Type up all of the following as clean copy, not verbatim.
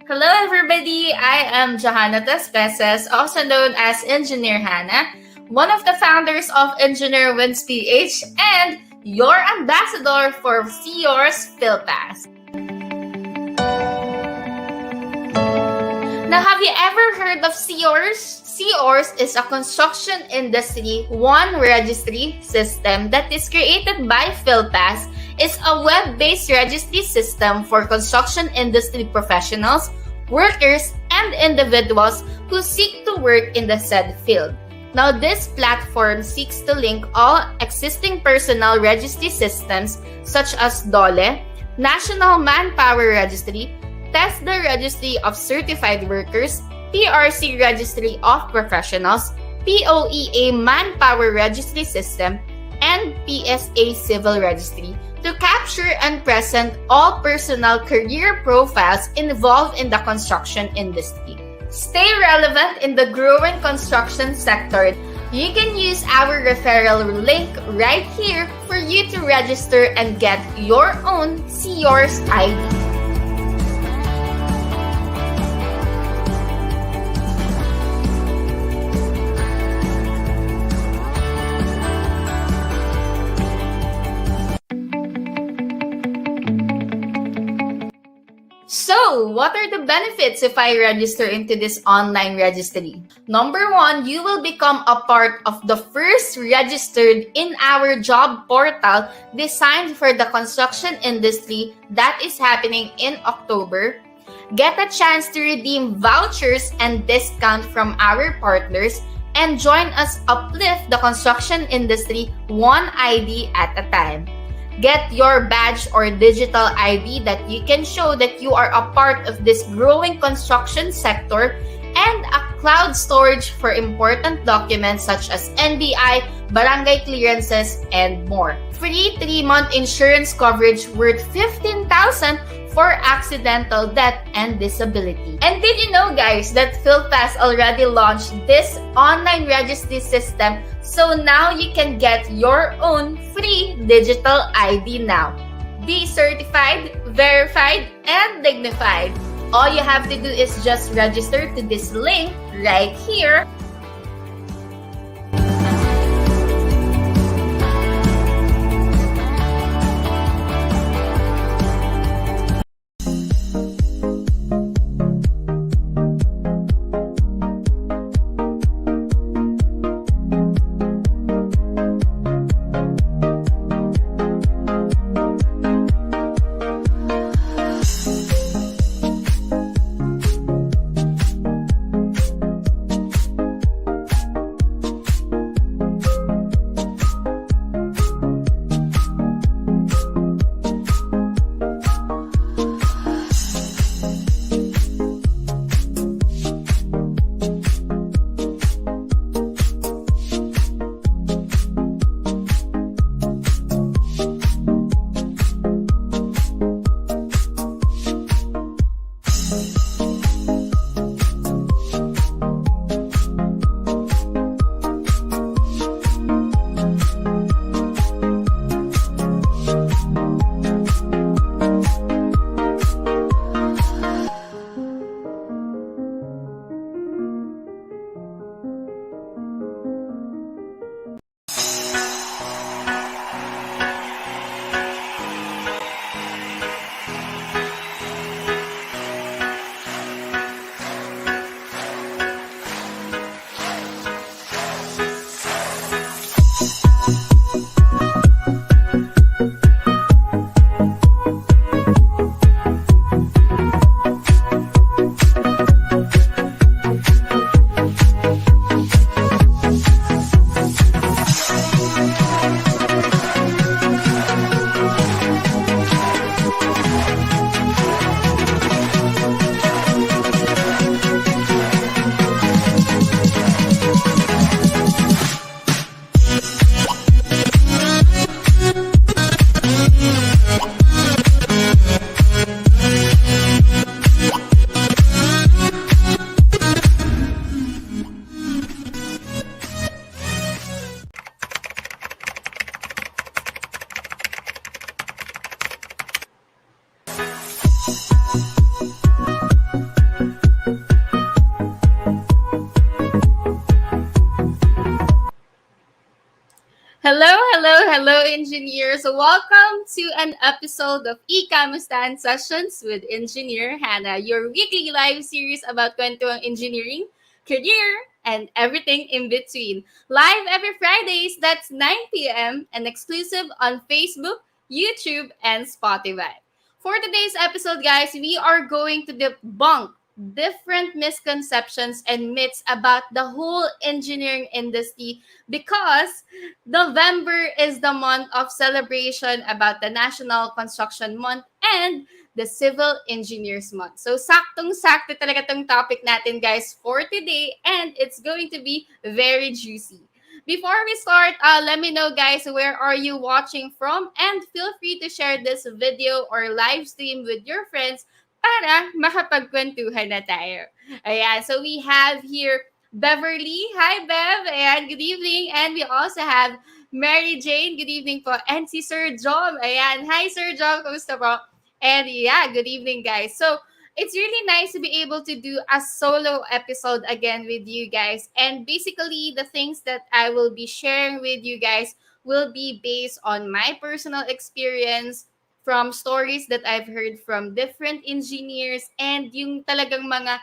Hello everybody, I am Hanna, also known as Engineer Hanna, one of the founders of Engineer Wins PH and your ambassador for CEOR's PhilPass. Now, have you ever heard of CEORS? CEORS is a construction industry one registry system that is created by PhilPass. It's a web-based registry system for construction industry professionals, workers, and individuals who seek to work in the said field. Now, this platform seeks to link all existing personal registry systems such as DOLE, National Manpower Registry, TESDA Registry of Certified Workers, PRC Registry of Professionals, POEA Manpower Registry System, and PSA Civil Registry to capture and present all personal career profiles involved in the construction industry. Stay relevant in the growing construction sector. You can use our referral link right here for you to register and get your own CEORS ID. So, what are the benefits if I register into this online registry? Number one, you will become a part of the first registered in our job portal designed for the construction industry that is happening in October. Get a chance to redeem vouchers and discount from our partners and join us uplift the construction industry one ID at a time. Get your badge or digital ID that you can show that you are a part of this growing construction sector, and a cloud storage for important documents such as NBI, barangay clearances, and more. Free 3-month insurance coverage worth $15,000 for accidental death and disability. And did you know, guys, that PhilPass already launched this online registry system, so now you can get your own free digital ID now. Be certified, verified, and dignified. All you have to do is just register to this link right here. hello, engineers. Welcome to an episode of E-Kamustahan Sessions with Engineer Hanna, your weekly live series about kwentuang engineering, career, and everything in between. Live every Fridays, that's 9 p.m. and exclusive on Facebook, YouTube, and Spotify. For today's episode, guys, we are going to debunk different misconceptions and myths about the whole engineering industry because November is the month of celebration about the National Construction Month and the Civil Engineers Month. So, saktong-sakto talaga tong topic natin, guys, for today, and it's going to be very juicy. Before we start, let me know, guys, where are you watching from, and feel free to share this video or live stream with your friends para makapagkwentuhan na tayo. Ayan, so we have here Beverly. Hi, Bev. Ayan, good evening. And we also have Mary Jane. Good evening po. And si Sir Jom. Ayan. Hi, Sir Jom. Kamusta po? And yeah, good evening, guys. So, it's really nice to be able to do a solo episode again with you guys. And basically, the things that I will be sharing with you guys will be based on my personal experience from stories that I've heard from different engineers and yung talagang mga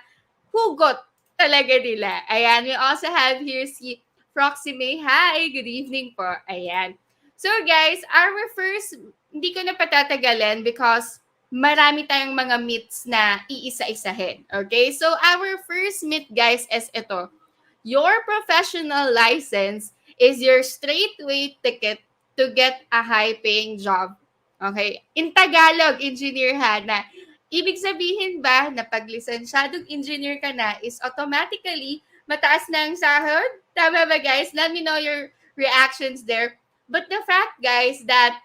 hugot talaga nila. Ayan, we also have here si Proxime. Hi, good evening po. Ayan. So guys, our first, hindi ko na patatagalin because marami tayong mga myths na iisa-isahin. Okay? So our first myth, guys, is ito. Your professional license is your straightway ticket to get a high-paying job. Okay? In Tagalog, Engineer Hanna, ibig sabihin ba na pag lisensyadong engineer ka na is automatically mataas na ang sahod? Tama ba, guys? Let me know your reactions there. But the fact, guys, that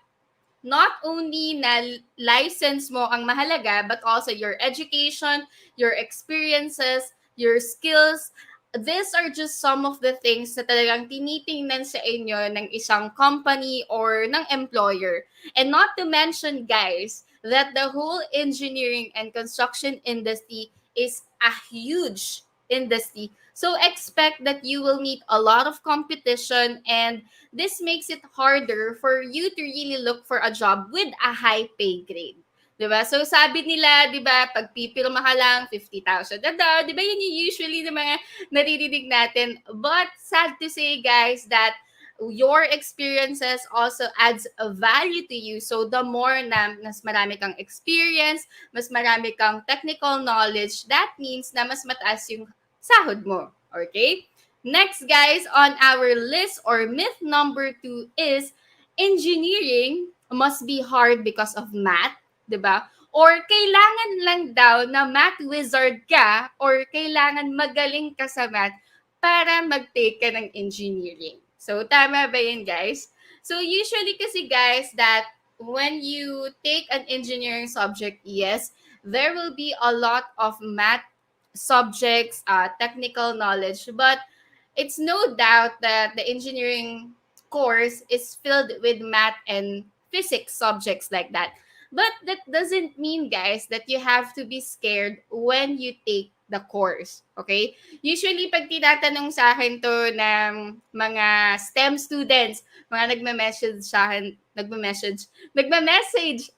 not only na license mo ang mahalaga, but also your education, your experiences, your skills. These are just some of the things na talagang tinitingnan sa inyo ng isang company or ng employer. And not to mention, guys, that the whole engineering and construction industry is a huge industry. So expect that you will meet a lot of competition, and this makes it harder for you to really look for a job with a high pay grade. 'Di ba? So sabi nila, 'di ba, pag pipirma ka lang 50,000 na daw, 'di ba? Yun yung usually ng mga naririnig natin. But sad to say, guys, that your experiences also adds a value to you. So the more na mas marami kang experience, mas marami kang technical knowledge, that means na mas mataas yung sahod mo. Okay? Next, guys, on our list or myth number 2 is engineering must be hard because of math, 'di ba? Or kailangan lang daw na math wizard ka or kailangan magaling ka sa math para mag-take ka ng engineering. So, tama ba yun, guys? So, usually kasi, guys, that when you take an engineering subject, yes, there will be a lot of math subjects, technical knowledge, but it's no doubt that the engineering course is filled with math and physics subjects like that. But that doesn't mean, guys, that you have to be scared when you take the course. Okay? Usually, pag tinatanong sa akin to ng mga STEM students, mga nagme-message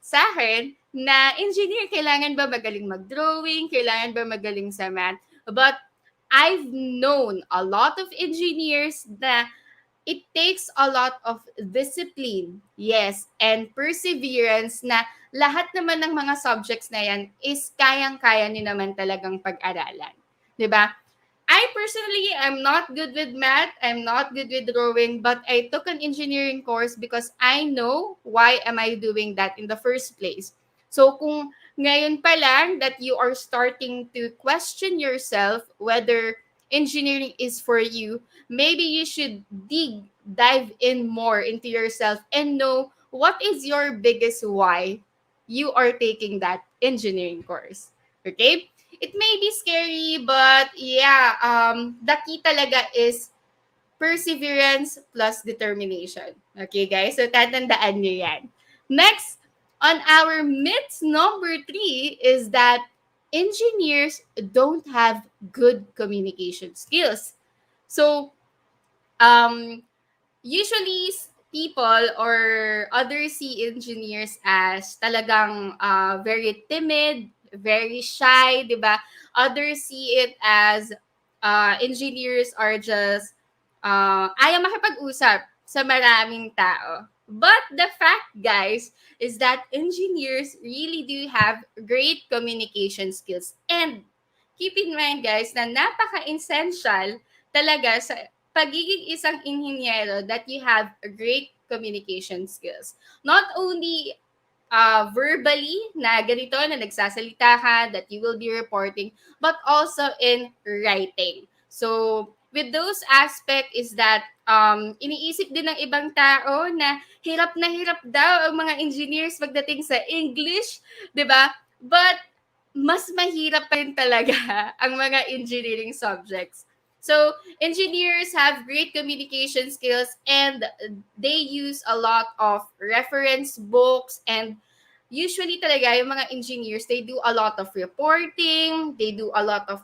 sa akin na engineer, kailangan ba magaling mag-drawing? Kailangan ba magaling sa math? But I've known a lot of engineers na it takes a lot of discipline, yes, and perseverance na lahat naman ng mga subjects na yan is kayang-kaya niyo naman talagang pag-aralan. 'Di ba? I personally am not good with math, I'm not good with drawing, but I took an engineering course because I know why am I doing that in the first place. So kung ngayon pa lang that you are starting to question yourself whether engineering is for you, maybe you should dive in more into yourself and know what is your biggest why you are taking that engineering course. Okay? It may be scary, but yeah, the key talaga is perseverance plus determination. Okay, guys? So, tatandaan nyo yan. Next, on our myth number 3 is that engineers don't have good communication skills. So, um, usually people or other sea engineers as talagang very timid, very shy, di ba? Others see it as engineers are just ayaw makipag-usap sa maraming tao. But the fact, guys, is that engineers really do have great communication skills. And keep in mind, guys, na napaka-essential talaga sa pagiging isang inhinyero that you have great communication skills. Not only verbally na ganito na nagsasalita ka that you will be reporting, but also in writing. So, with those aspect is that iniisip din ng ibang tao na hirap daw ang mga engineers pagdating sa English, 'di ba? But mas mahirap pa rin talaga ang mga engineering subjects. So, engineers have great communication skills and they use a lot of reference books and usually talaga yung mga engineers, they do a lot of reporting, they do a lot of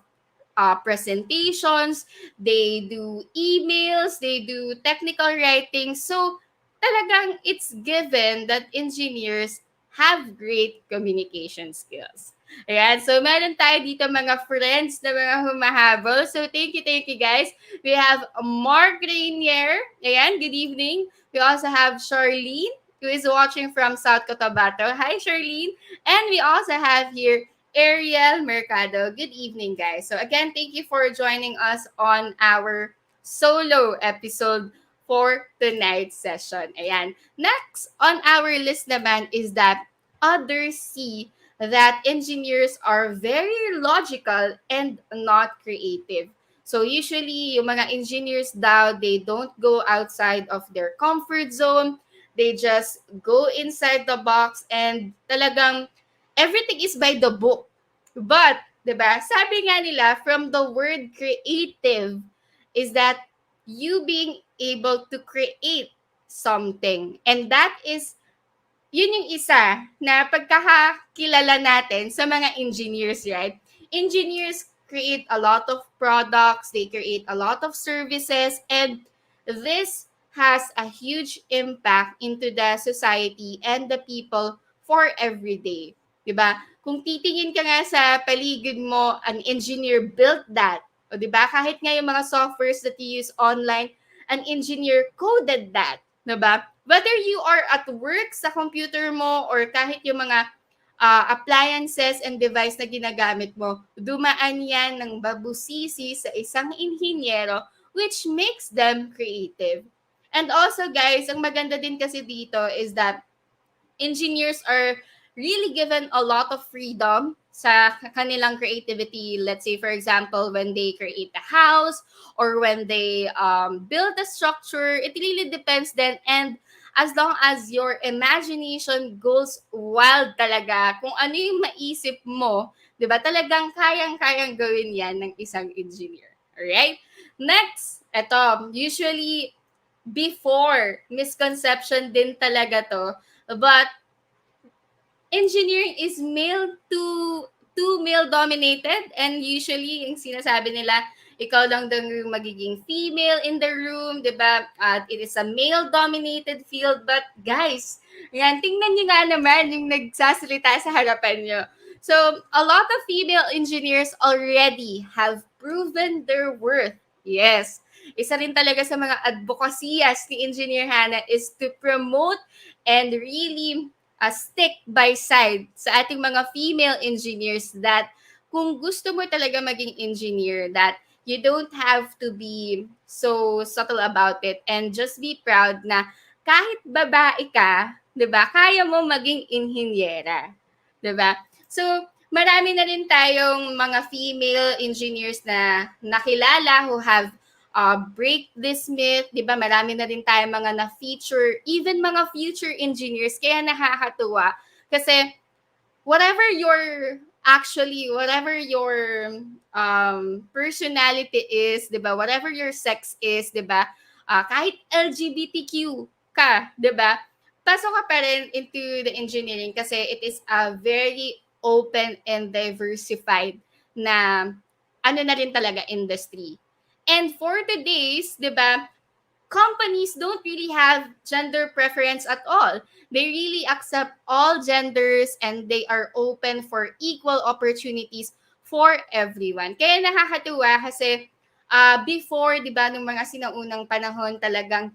presentations, they do emails, they do technical writing. So, talagang it's given that engineers have great communication skills. Ayan, so meron tayo dito mga friends na mga humahabol. So, thank you guys. We have Mark Rainier. Ayan, good evening. We also have Charlene, who is watching from South Cotabato. Hi, Charlene. And we also have here Ariel Mercado. Good evening, guys. So again, thank you for joining us on our solo episode for tonight's session. Ayan. Next on our list naman is that others see that engineers are very logical and not creative. So usually, yung mga engineers daw, they don't go outside of their comfort zone. They just go inside the box and talagang everything is by the book. But, 'di ba? Sabi nga nila from the word creative is that you being able to create something. And that is yun yung isa na pagkakakilala natin sa mga engineers, right? Engineers create a lot of products, they create a lot of services, and this has a huge impact into the society and the people for every day. Diba? Kung titingin ka nga sa paligid mo, an engineer built that. O diba? Kahit nga yung mga softwares that you use online, an engineer coded that. Diba? Whether you are at work sa computer mo or kahit yung mga appliances and device na ginagamit mo, dumaan yan ng babusisi sa isang inhinyero which makes them creative. And also guys, ang maganda din kasi dito is that engineers are really given a lot of freedom sa kanilang creativity. Let's say, for example, when they create a house or when they build a structure, it really depends then. And as long as your imagination goes wild talaga, kung ano yung maisip mo, di ba, talagang kayang-kayang gawin yan ng isang engineer. Alright? Next, eto, usually, before, misconception din talaga to, but engineering is too male dominated and usually yung sinasabi nila ikaw lang daw yung magiging female in the room, 'di ba? At it is a male dominated field, but guys, yan tingnan niyo nga naman yung nagsasalita sa harapan niyo. So, a lot of female engineers already have proven their worth. Yes. Isa rin talaga sa mga advokasiyas ni Engineer Hanna is to promote and really stick by side sa ating mga female engineers that kung gusto mo talaga maging engineer, that you don't have to be so subtle about it and just be proud na kahit babae ka, 'di ba? Kaya mo maging inhinyera, 'di ba? So, marami na rin tayong mga female engineers na nakilala who have break this myth, 'di ba? Marami na rin tayong mga na-feature, even mga future engineers, kaya nakakatuwa kasi whatever your personality is, 'di ba? Whatever your sex is, 'di ba? Kahit LGBTQ ka, 'di ba? Pasok ka pa rin into the engineering kasi it is a very open and diversified na ano na rin talaga industry. And for today's, 'di ba? companies don't really have gender preference at all. They really accept all genders and they are open for equal opportunities for everyone. Kaya nakakatuwa kasi before, di ba, nung mga sinaunang panahon talagang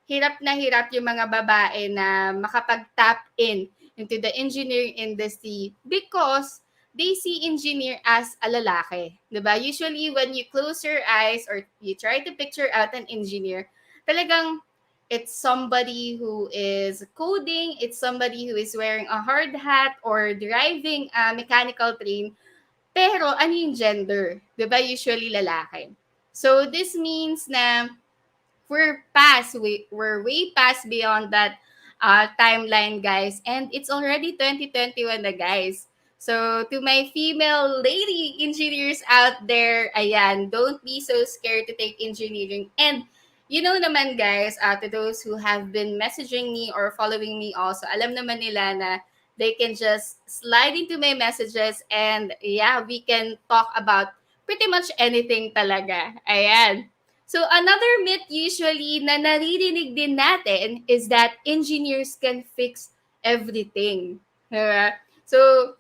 hirap na hirap yung mga babae na makapag-tap in into the engineering industry because they see engineer as a lalaki. Diba? Usually, when you close your eyes or you try to picture out an engineer, talagang it's somebody who is coding, it's somebody who is wearing a hard hat or driving a mechanical train. Pero ano yung gender? Diba? Usually lalaki. So, this means na we're way past beyond that timeline, guys, and it's already 2021 na, guys. So to my female lady engineers out there, ayan, don't be so scared to take engineering. And you know naman, guys, to those who have been messaging me or following me also, alam naman nila na they can just slide into my messages and yeah, we can talk about pretty much anything talaga. Ayan. So another myth usually na naririnig din natin is that engineers can fix everything. Diba? So,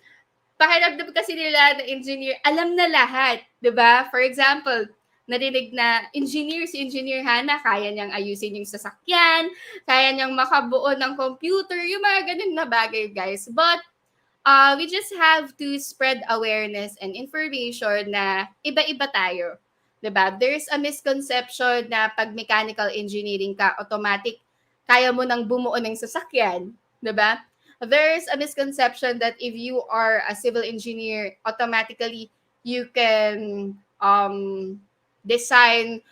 pakiramdam kasi nila na engineer, alam na lahat. Diba? For example, narinig na engineer, si Engineer Hanna, kaya niyang ayusin yung sasakyan, kaya niyang makabuo ng computer, yung mga ganun na bagay, guys. But, we just have to spread awareness and information na iba-iba tayo. 'Di ba? There's a misconception na pag mechanical engineering ka, automatic kaya mo nang bumuo ng sasakyan, 'di ba? There's a misconception that if you are a civil engineer, automatically you can design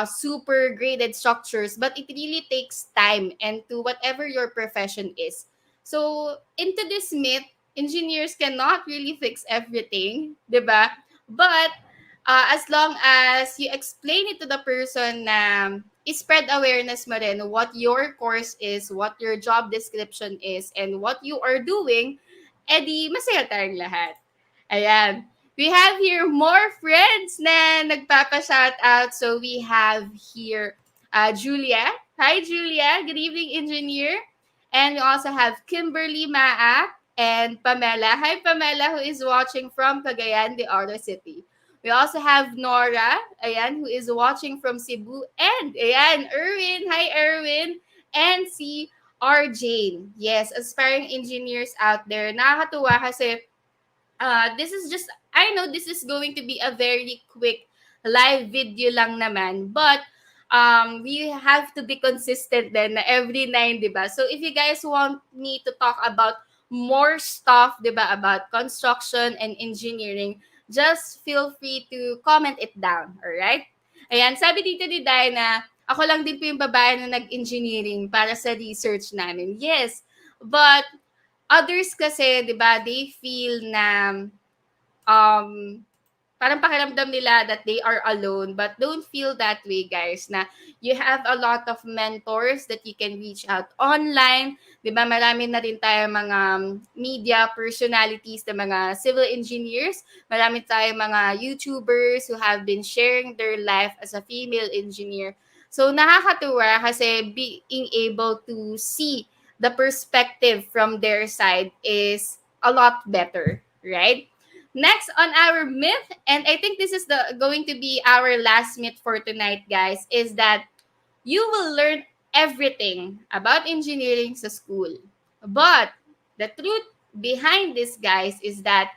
super graded structures, but it really takes time and to whatever your profession is. So, into this myth, engineers cannot really fix everything, 'di ba? But as long as you explain it to the person na spread awareness mo rin what your course is, what your job description is, and what you are doing, edi masaya tayong lahat. Ayan. We have here more friends na nagpapa-shout out. So we have here Julia. Hi, Julia. Good evening, engineer. And we also have Kimberly Maa and Pamela. Hi, Pamela, who is watching from Cagayan de Oro City. We also have Nora, ayan, who is watching from Cebu. And, ayan, Erwin. Hi, Erwin. And si R. Jane. Yes, aspiring engineers out there. Nakakatuwa kasi this is just, I know this is going to be a very quick live video lang naman, but we have to be consistent then na every 9, di ba? So if you guys want me to talk about more stuff, di ba, about construction and engineering, just feel free to comment it down, alright? Ayan, sabi dito ni Diana, ako lang din po yung babae na nag-engineering para sa research namin. Yes, but others kasi, 'di ba, they feel na um parang pakiramdam nila that they are alone, but don't feel that way, guys, na you have a lot of mentors that you can reach out online. 'Di ba, marami na rin tayo mga media personalities na mga civil engineers. Marami tayong mga YouTubers who have been sharing their life as a female engineer. So nakakatuwa kasi being able to see the perspective from their side is a lot better, right? Next on our myth, and I think this is the going to be our last myth for tonight, guys, is that you will learn everything about engineering sa school. But the truth behind this, guys, is that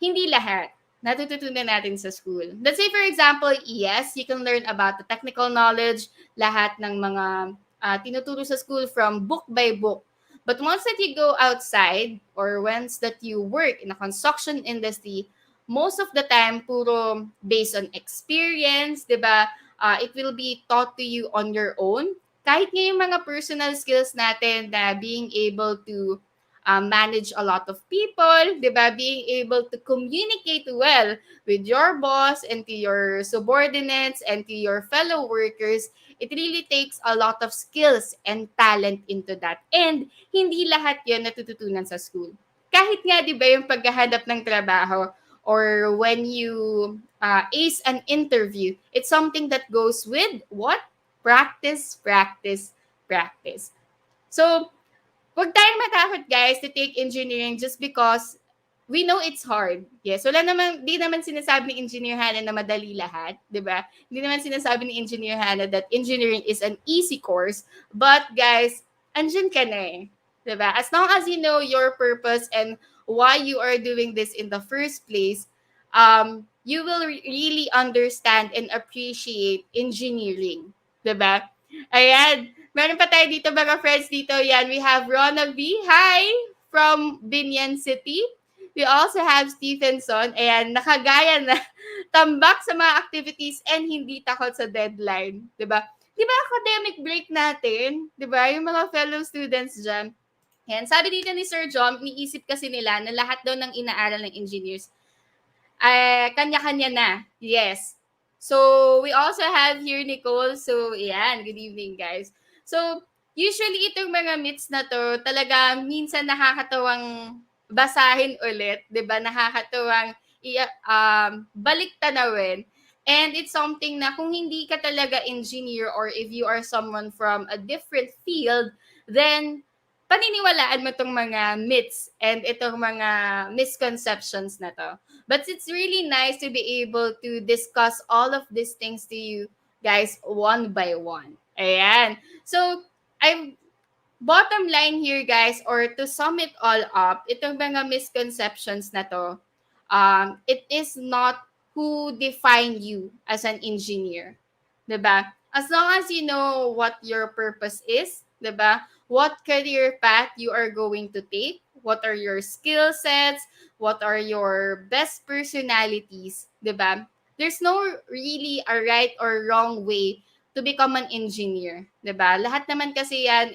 hindi lahat natututunan natin sa school. Let's say, for example, yes, you can learn about the technical knowledge, lahat ng mga tinuturo sa school from book by book. But once that you go outside or once that you work in a construction industry, most of the time, puro based on experience, di ba? It will be taught to you on your own. Kahit nga yung mga personal skills natin na being able to manage a lot of people, di ba? Being able to communicate well with your boss and to your subordinates and to your fellow workers, it really takes a lot of skills and talent into that. And hindi lahat yun natututunan sa school. Kahit nga, di ba, yung paghahanap ng trabaho or when you ace an interview, it's something that goes with what? Practice, practice, practice. So, wag tayong matakot guys to take engineering just because we know it's hard. Yes, wala naman, di naman sinasabi ni Engineer Hannah na madali lahat, di ba? Hindi naman sinasabi ni Engineer Hannah that engineering is an easy course. But guys, andyan ka na eh. Di ba? As long as you know your purpose and why you are doing this in the first place, you will really understand and appreciate engineering. Di ba? Ayan. Meron pa tayo dito mga friends dito. Yan, we have Rona V. Hi! From Binyan City. We also have Stephenson. Ayan, nakagaya na. Tambak sa mga activities and hindi takot sa deadline. Diba? Diba academic break natin? Diba? Yung mga fellow students dyan. Yan, sabi dito ni Sir John, iniisip kasi nila na lahat daw ng inaaral ng engineers kanya-kanya na. Yes. So, we also have here Nicole. So, yan. Good evening, guys. So, usually itong mga myths na to, talaga minsan nakakatawang basahin ulit. 'Di ba? Nakakatawang balik tanawin. And it's something na kung hindi ka talaga engineer or if you are someone from a different field, then paniniwalaan mo itong mga myths and itong mga misconceptions na to. But it's really nice to be able to discuss all of these things to you guys one by one. Ayan. So, I'm bottom line here guys, or to sum it all up, itong mga misconceptions na to, it is not who define you as an engineer. 'Di ba? As long as you know what your purpose is, 'di ba? What career path you are going to take, what are your skill sets, what are your best personalities, 'di ba? There's no really a right or wrong way to become an engineer, 'di ba? Lahat naman kasi yan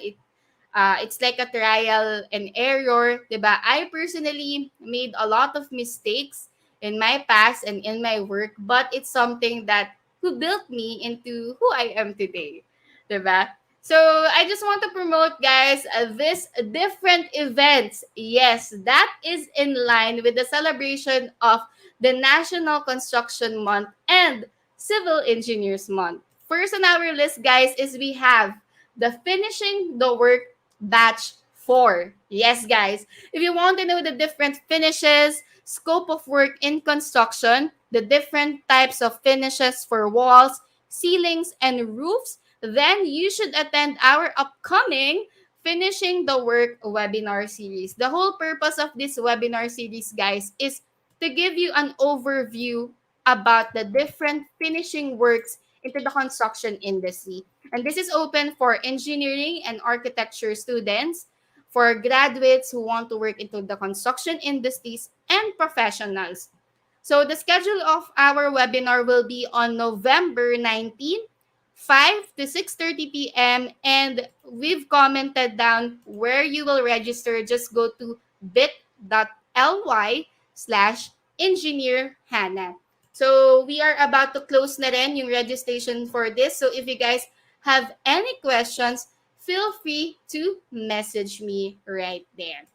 it's like a trial and error, 'di ba? I personally made a lot of mistakes in my past and in my work, but it's something that who built me into who I am today, 'di ba? So, I just want to promote, guys, this different events. Yes, that is in line with the celebration of the National Construction Month and Civil Engineers Month. First on our list, guys, is we have the Finishing the Work Batch 4. Yes, guys. If you want to know the different finishes, scope of work in construction, the different types of finishes for walls, ceilings, and roofs, then you should attend our upcoming Finishing the Work webinar series. The whole purpose of this webinar series, guys, is to give you an overview about the different finishing works into the construction industry. And this is open for engineering and architecture students, for graduates who want to work into the construction industries, and professionals. So the schedule of our webinar will be on November 19, 5 to 6:30 p.m. And we've commented down where you will register. Just go to bit.ly/engineer Hanna. So we are about to close na rin yung registration for this. So if you guys have any questions, feel free to message me right there.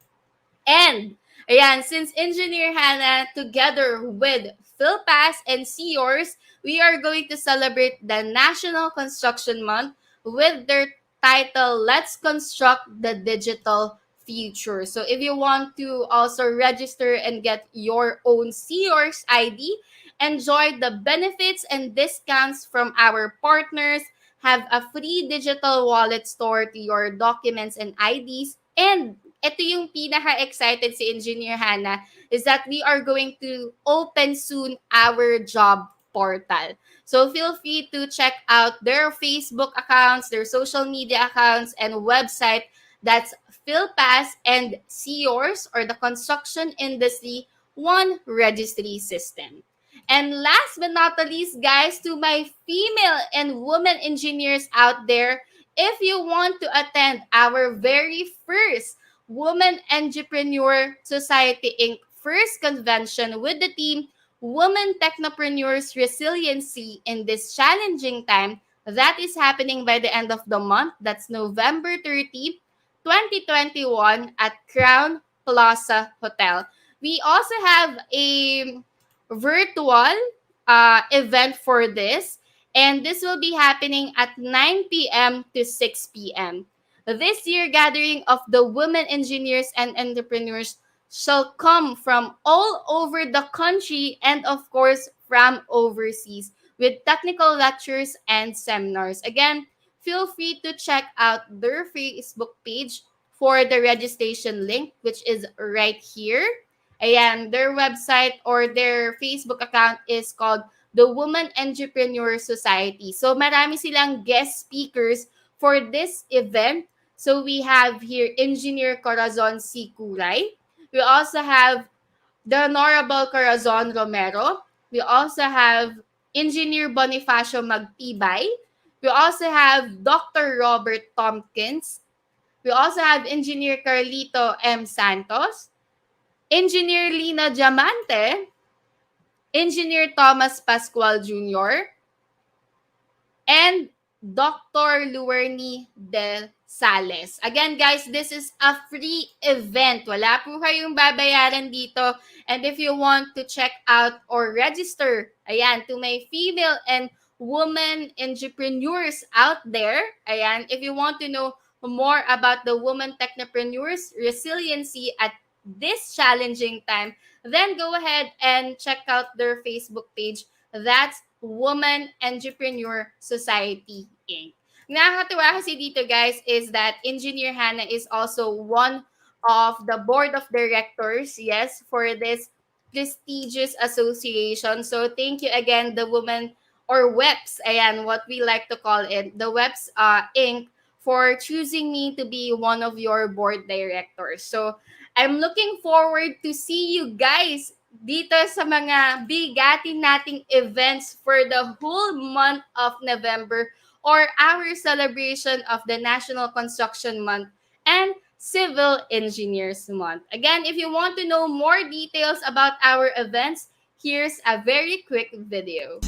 And, ayan, since Engineer Hanna, together with PhilPass and Seors, we are going to celebrate the National Construction Month with their title, Let's Construct the Digital Future. So if you want to also register and get your own Seors ID, enjoy the benefits and discounts from our partners, have a free digital wallet store to your documents and IDs, and ito yung pinaka-excited si Engineer Hanna is that we are going to open soon our job portal. So feel free to check out their Facebook accounts, their social media accounts, and website. That's PhilPass and Seors, or the Construction Industry One Registry System. And last but not the least, guys, to my female and women engineers out there, if you want to attend our very first Women Entrepreneur Society Inc. first convention with the theme Women Technopreneurs Resiliency in this challenging time, that is happening by the end of the month. That's November 30, 2021 at Crown Plaza Hotel. We also have a virtual event for this. And this will be happening at 9 p.m. to 6 p.m. This year gathering of the women engineers and entrepreneurs shall come from all over the country and of course from overseas with technical lectures and seminars. Again, feel free to check out their Facebook page for the registration link, which is right here. Ayan, their website or their Facebook account is called the Woman Entrepreneur Society. So marami silang guest speakers for this event. So we have here Engineer Corazon C. Curay. We also have the Honorable Corazon Romero. We also have Engineer Bonifacio Magtibay. We also have Dr. Robert Tompkins. We also have Engineer Carlito M. Santos, Engineer Lina Diamante, Engineer Thomas Pascual Jr., and Dr. Luerni Del Sales. Again, guys, this is a free event. Wala po kayong babayaran dito. And if you want to check out or register, ayan, to my female and woman entrepreneurs out there, ayan, if you want to know more about the woman technopreneurs resiliency at this challenging time, then go ahead and check out their Facebook page. That's Woman Entrepreneur Society, Inc. Nakakatuwa kasi dito, guys, is that Engineer Hanna is also one of the board of directors, yes, for this prestigious association. So thank you again, the Woman or WEPS, ayan, what we like to call it, the WEPS Inc., for choosing me to be one of your board directors. So I'm looking forward to see you guys dito sa mga bigatin nating events for the whole month of November or our celebration of the National Construction Month and Civil Engineers Month. Again, if you want to know more details about our events, here's a very quick video.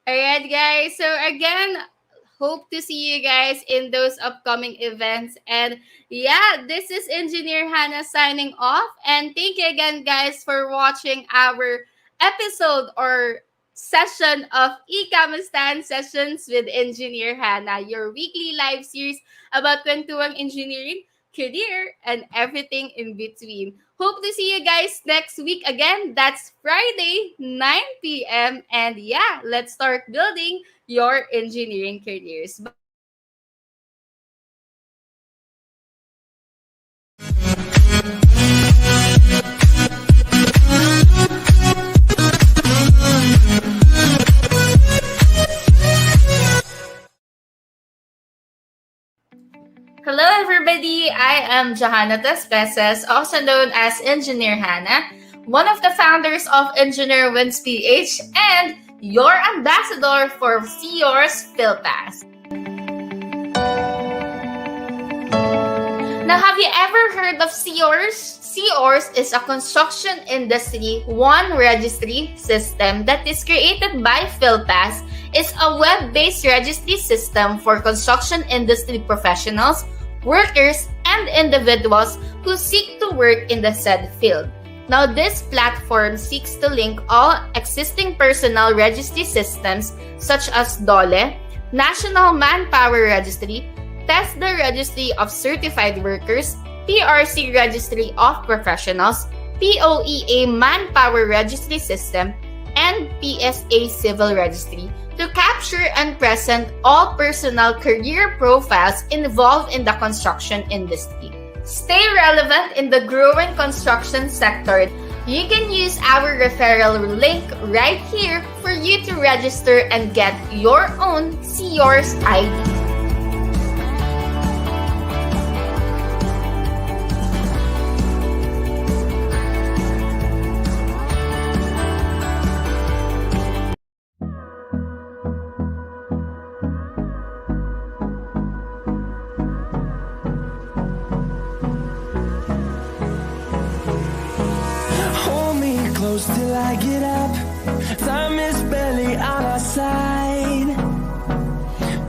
Alright, guys. So again, hope to see you guys in those upcoming events. And yeah, this is Engineer Hanna signing off. And thank you again, guys, for watching our episode or session of E-Kamustahan Sessions with Engineer Hanna, your weekly live series about kwentuhang engineering, career, and everything in between. Hope to see you guys next week again. That's Friday, 9 p.m. And yeah, let's start building your engineering careers. Hello everybody, I am Johanna Tespeses, also known as Engineer Hanna, one of the founders of Engineer Wins PH and your ambassador for CEOR's PhilPass. Now, have you ever heard of CEOR's? CEOR's is a construction industry one registry system that is created by PhilPass. It's a web-based registry system for construction industry professionals, workers, and individuals who seek to work in the said field. Now, this platform seeks to link all existing personnel registry systems such as DOLE, National Manpower Registry, test the Registry of Certified Workers, PRC Registry of Professionals, POEA Manpower Registry System, and PSA Civil Registry to capture and present all personal career profiles involved in the construction industry. Stay relevant in the growing construction sector. You can use our referral link right here for you to register and get your own See Yours ID. Close till I get up. Time is barely on our side.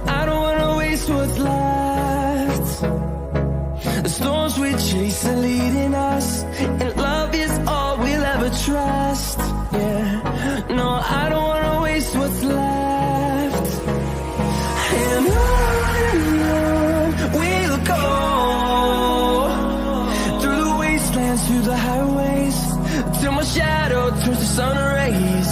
I don't wanna waste what's left. The storms we chase are leading us, and love is all we'll ever trust. Yeah, no, I don't wanna waste what's left. And on we'll go, through the wastelands, through the highways, till my shadow turns to sun rays.